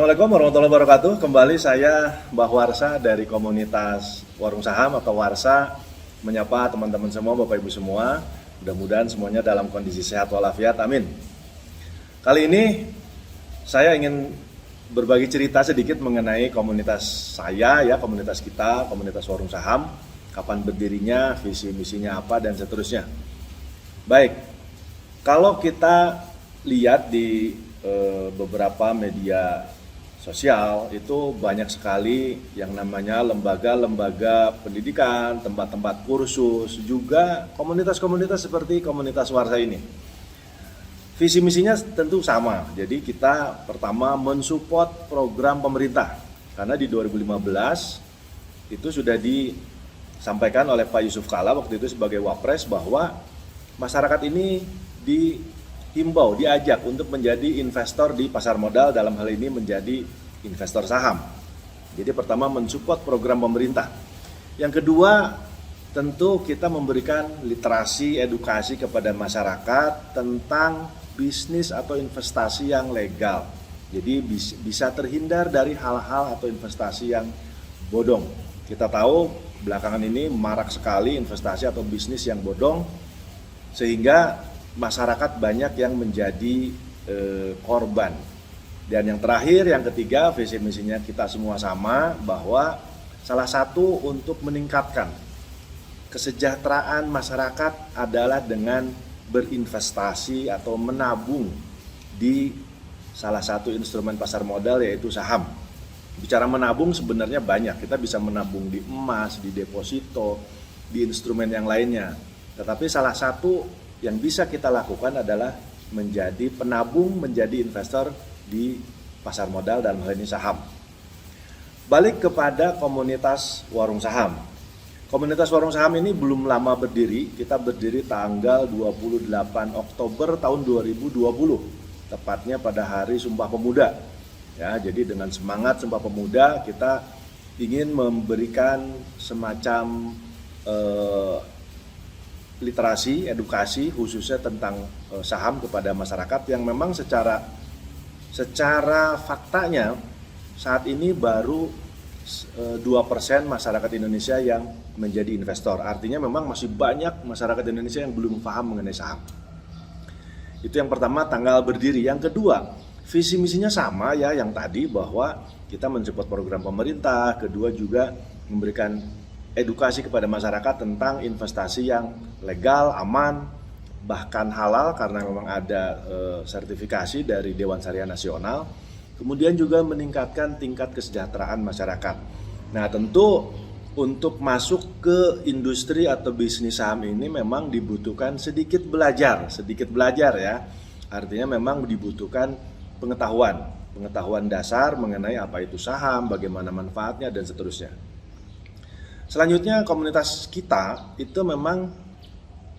Assalamualaikum warahmatullahi wabarakatuh. Kembali saya Mbah Warsa dari komunitas Warung Saham atau Warsa menyapa teman-teman semua, Bapak Ibu semua. Mudah-mudahan semuanya dalam kondisi sehat walafiat. Amin. Kali ini saya ingin berbagi cerita sedikit mengenai komunitas saya ya, komunitas kita, komunitas Warung Saham. Kapan berdirinya, visi misinya apa dan seterusnya. Baik. Kalau kita lihat di beberapa media sosial itu banyak sekali yang namanya lembaga-lembaga pendidikan, tempat-tempat kursus, juga komunitas-komunitas seperti komunitas Warsa ini. Visi misinya tentu sama. Jadi kita pertama mensupport program pemerintah. Karena di 2015 itu sudah disampaikan oleh Pak Yusuf Kala waktu itu sebagai Wapres bahwa masyarakat ini dihimbau, diajak untuk menjadi investor di pasar modal, dalam hal ini menjadi investor saham. Jadi pertama mensupport program pemerintah. Yang kedua, tentu kita memberikan literasi, edukasi kepada masyarakat tentang bisnis atau investasi yang legal. Jadi bisa terhindar dari hal-hal atau investasi yang bodong. Kita tahu belakangan ini marak sekali investasi atau bisnis yang bodong, sehingga masyarakat banyak yang menjadi korban. Dan yang terakhir, yang ketiga, visi misinya kita semua sama, bahwa salah satu untuk meningkatkan kesejahteraan masyarakat adalah dengan berinvestasi atau menabung di salah satu instrumen pasar modal, yaitu saham. Bicara menabung sebenarnya banyak, kita bisa menabung di emas, di deposito, di instrumen yang lainnya. Tetapi salah satu yang bisa kita lakukan adalah menjadi penabung, menjadi investor di pasar modal, dalam hal ini saham. Balik kepada komunitas Warung Saham. Komunitas Warung Saham ini belum lama berdiri, kita berdiri tanggal 28 Oktober tahun 2020, tepatnya pada hari Sumpah Pemuda. Ya, jadi dengan semangat Sumpah Pemuda kita ingin memberikan semacam literasi, edukasi khususnya tentang saham kepada masyarakat yang memang secara faktanya saat ini baru 2% masyarakat Indonesia yang menjadi investor. Artinya memang masih banyak masyarakat Indonesia yang belum paham mengenai saham. Itu yang pertama, tanggal berdiri. Yang kedua, visi misinya sama ya, yang tadi bahwa kita mensupport program pemerintah. Kedua juga memberikan edukasi kepada masyarakat tentang investasi yang legal, aman, bahkan halal karena memang ada sertifikasi dari Dewan Syariah Nasional. Kemudian juga meningkatkan tingkat kesejahteraan masyarakat. Nah, tentu untuk masuk ke industri atau bisnis saham ini memang dibutuhkan sedikit belajar ya. Artinya memang dibutuhkan pengetahuan dasar mengenai apa itu saham, bagaimana manfaatnya dan seterusnya. Selanjutnya, komunitas kita itu memang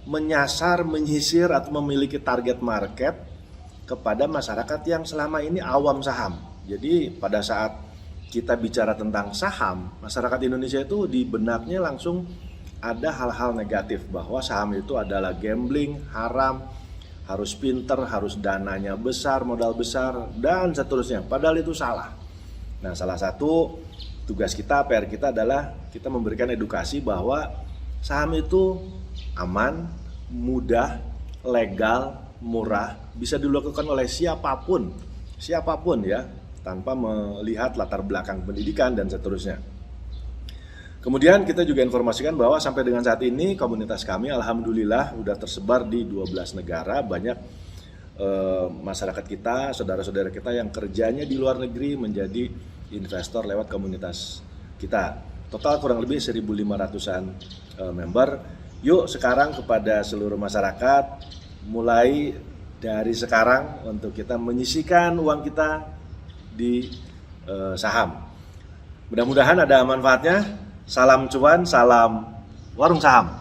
menyisir atau memiliki target market kepada masyarakat yang selama ini awam saham. Jadi pada saat kita bicara tentang saham, masyarakat Indonesia itu di benaknya langsung ada hal-hal negatif bahwa saham itu adalah gambling, haram, harus pinter, harus dananya besar, modal besar, dan seterusnya. Padahal itu salah. Nah, salah satu tugas kita, PR kita adalah kita memberikan edukasi bahwa saham itu aman, mudah, legal, murah, bisa dilakukan oleh siapapun ya, tanpa melihat latar belakang pendidikan dan seterusnya. Kemudian kita juga informasikan bahwa sampai dengan saat ini komunitas kami alhamdulillah sudah tersebar di 12 negara, banyak masyarakat kita, saudara-saudara kita yang kerjanya di luar negeri menjadi investor lewat komunitas kita. Total kurang lebih 1.500-an member. Yuk sekarang kepada seluruh masyarakat, mulai dari sekarang untuk kita menyisihkan uang kita di saham. Mudah-mudahan ada manfaatnya. Salam cuan, salam Warung Saham.